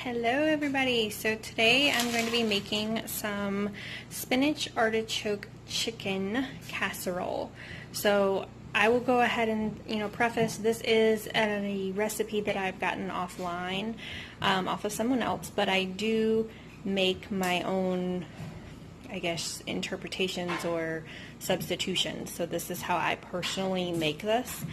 Hello everybody. So today I'm going to be making some spinach artichoke chicken casserole. So I will go ahead and preface this is a recipe that I've gotten offline off of someone else, but I do make my own, I guess, interpretations or substitutions. So this is how I personally make this.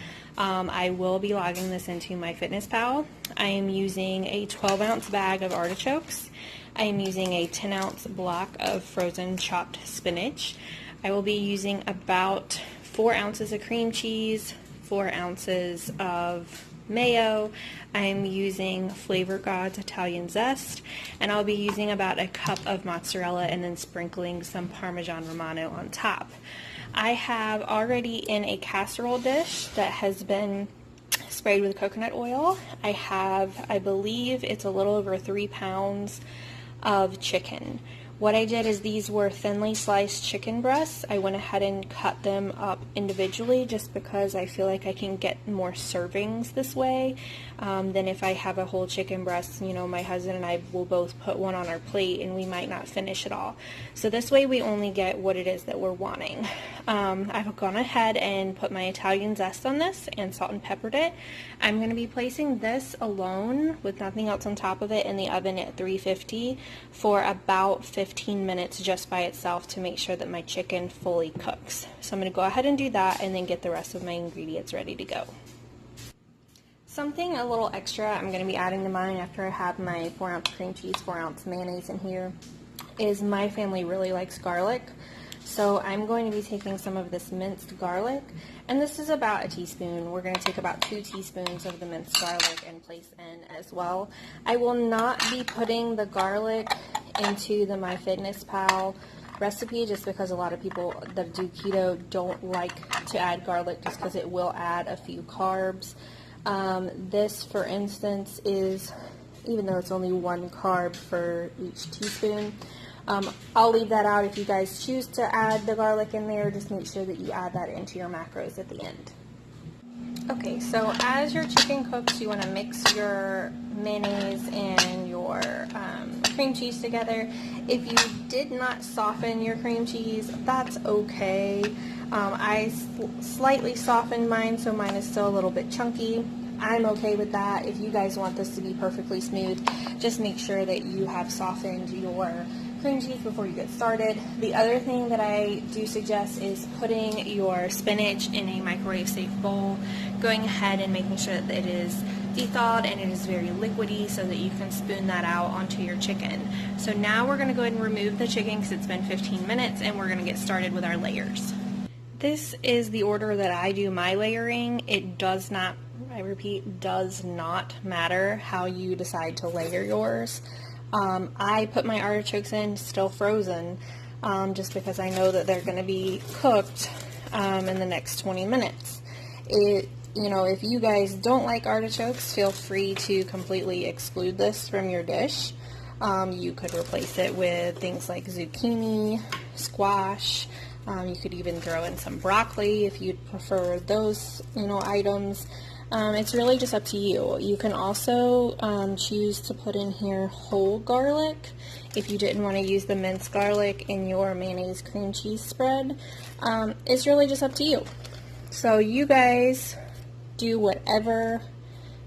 I will be logging this into MyFitnessPal. I am using a 12-ounce bag of artichokes. I am using a 10-ounce block of frozen chopped spinach. I will be using about 4 ounces of cream cheese, 4 ounces of mayo. I'm using Flavor God's Italian zest, and I'll be using about a cup of mozzarella and then sprinkling some Parmesan Romano on top. I have already in a casserole dish that has been sprayed with coconut oil. I have, I believe it's a little over 3 pounds of chicken. What I did is these were thinly sliced chicken breasts. I went ahead and cut them up individually just because I feel like I can get more servings this way than if I have a whole chicken breast. You know, my husband and I will both put one on our plate and we might not finish it all. So this way we only get what it is that we're wanting. I've gone ahead and put my Italian zest on this and salt and peppered it. I'm going to be placing this alone with nothing else on top of it in the oven at 350 for about 15 minutes just by itself to make sure that my chicken fully cooks. So I'm going to go ahead and do that and then get the rest of my ingredients ready to go. Something a little extra I'm going to be adding to mine after I have my 4-ounce cream cheese, 4-ounce mayonnaise in here is my family really likes garlic. So I'm going to be taking some of this minced garlic, and this is about a teaspoon. We're going to take about 2 teaspoons of the minced garlic and place in as well. I will not be putting the garlic into the MyFitnessPal recipe just because a lot of people that do keto don't like to add garlic just because it will add a few carbs. This, for instance, is, even though it's only 1 carb for each teaspoon, I'll leave that out. If you guys choose to add the garlic in there, just make sure that you add that into your macros at the end. Okay, so as your chicken cooks, you want to mix your mayonnaise and your cream cheese together. If you did not soften your cream cheese, that's okay. I slightly softened mine, so mine is still a little bit chunky. I'm okay with that. If you guys want this to be perfectly smooth, just make sure that you have softened your cream cheese before you get started. The other thing that I do suggest is putting your spinach in a microwave safe bowl, going ahead and making sure that it is de-thawed and it is very liquidy so that you can spoon that out onto your chicken. So now we're going to go ahead and remove the chicken because it's been 15 minutes and we're going to get started with our layers. This is the order that I do my layering. It does not, I repeat, does not matter how you decide to layer yours. I put my artichokes in still frozen just because I know that they're going to be cooked in the next 20 minutes. If you guys don't like artichokes, feel free to completely exclude this from your dish. You could replace it with things like zucchini, squash. You could even throw in some broccoli if you'd prefer those, items. It's really just up to you. You can also choose to put in here whole garlic if you didn't want to use the minced garlic in your mayonnaise cream cheese spread. It's really just up to you. So you guys do whatever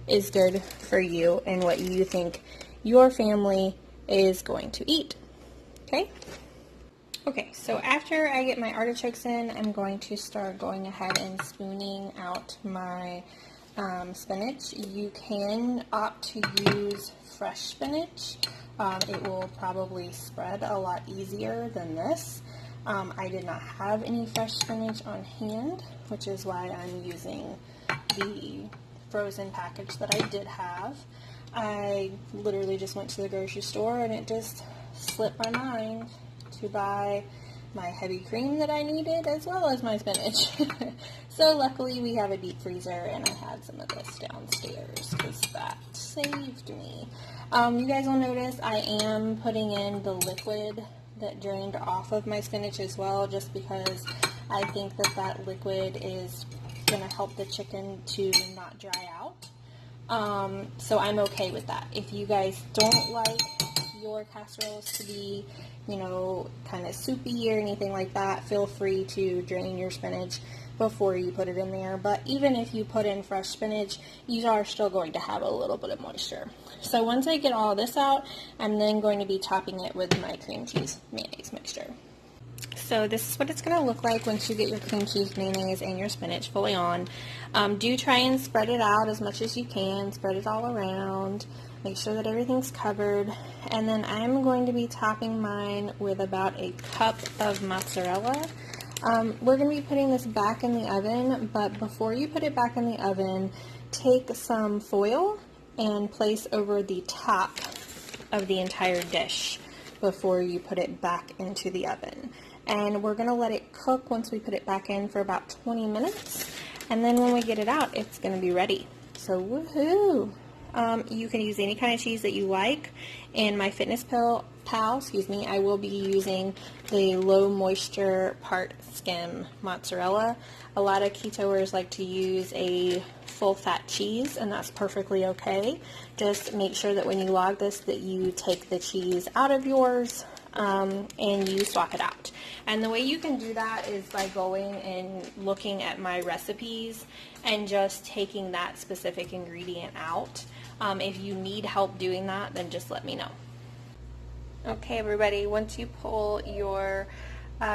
is good for you and what you think your family is going to eat. Okay? Okay, so after I get my artichokes in, I'm going to start going ahead and spooning out my spinach. You can opt to use fresh spinach. It will probably spread a lot easier than this. I did not have any fresh spinach on hand, which is why I'm using the frozen package that I did have. I literally just went to the grocery store and it just slipped my mind to buy my heavy cream that I needed as well as my spinach. So luckily we have a deep freezer and I had some of this downstairs because that saved me. You guys will notice I am putting in the liquid that drained off of my spinach as well, just because I think that liquid is going to help the chicken to not dry out. So I'm okay with that. If you guys don't like your casseroles to be, you know, kind of soupy or anything like that, feel free to drain your spinach before you put it in there. But even if you put in fresh spinach, you are still going to have a little bit of moisture. So once I get all this out, I'm then going to be topping it with my cream cheese mayonnaise mixture. So this is what it's going to look like once you get your cream cheese, mayonnaise, and your spinach fully on. Do try and spread it out as much as you can. Spread it all around. Make sure that everything's covered. And then I'm going to be topping mine with about a cup of mozzarella. We're going to be putting this back in the oven, but before you put it back in the oven, take some foil and place over the top of the entire dish before you put it back into the oven. And we're going to let it cook once we put it back in for about 20 minutes. And then when we get it out, it's going to be ready. So woohoo! You can use any kind of cheese that you like. In my Fitness Pal, I will be using the low moisture part skim mozzarella. A lot of ketoers like to use a full fat cheese, and that's perfectly okay. Just make sure that when you log this that you take the cheese out of yours and you swap it out. And the way you can do that is by going and looking at my recipes and just taking that specific ingredient out. If you need help doing that, then just let me know. Okay, everybody, once you pull your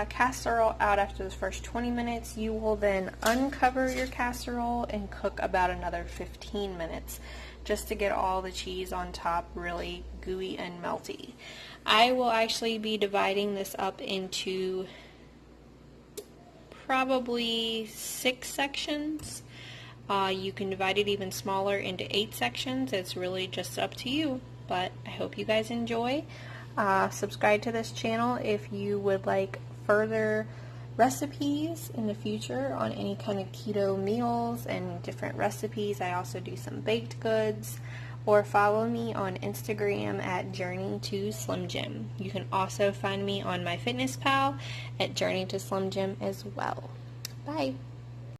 casserole out after the first 20 minutes, you will then uncover your casserole and cook about another 15 minutes just to get all the cheese on top really gooey and melty. I will actually be dividing this up into probably 6 sections. You can divide it even smaller into 8 sections. It's really just up to you, but I hope you guys enjoy. Subscribe to this channel if you would like further recipes in the future on any kind of keto meals and different recipes. I also do some baked goods. Or follow me on Instagram at Journey2SlimJen. You can also find me on my Fitness Pal at Journey2SlimJen as well. Bye!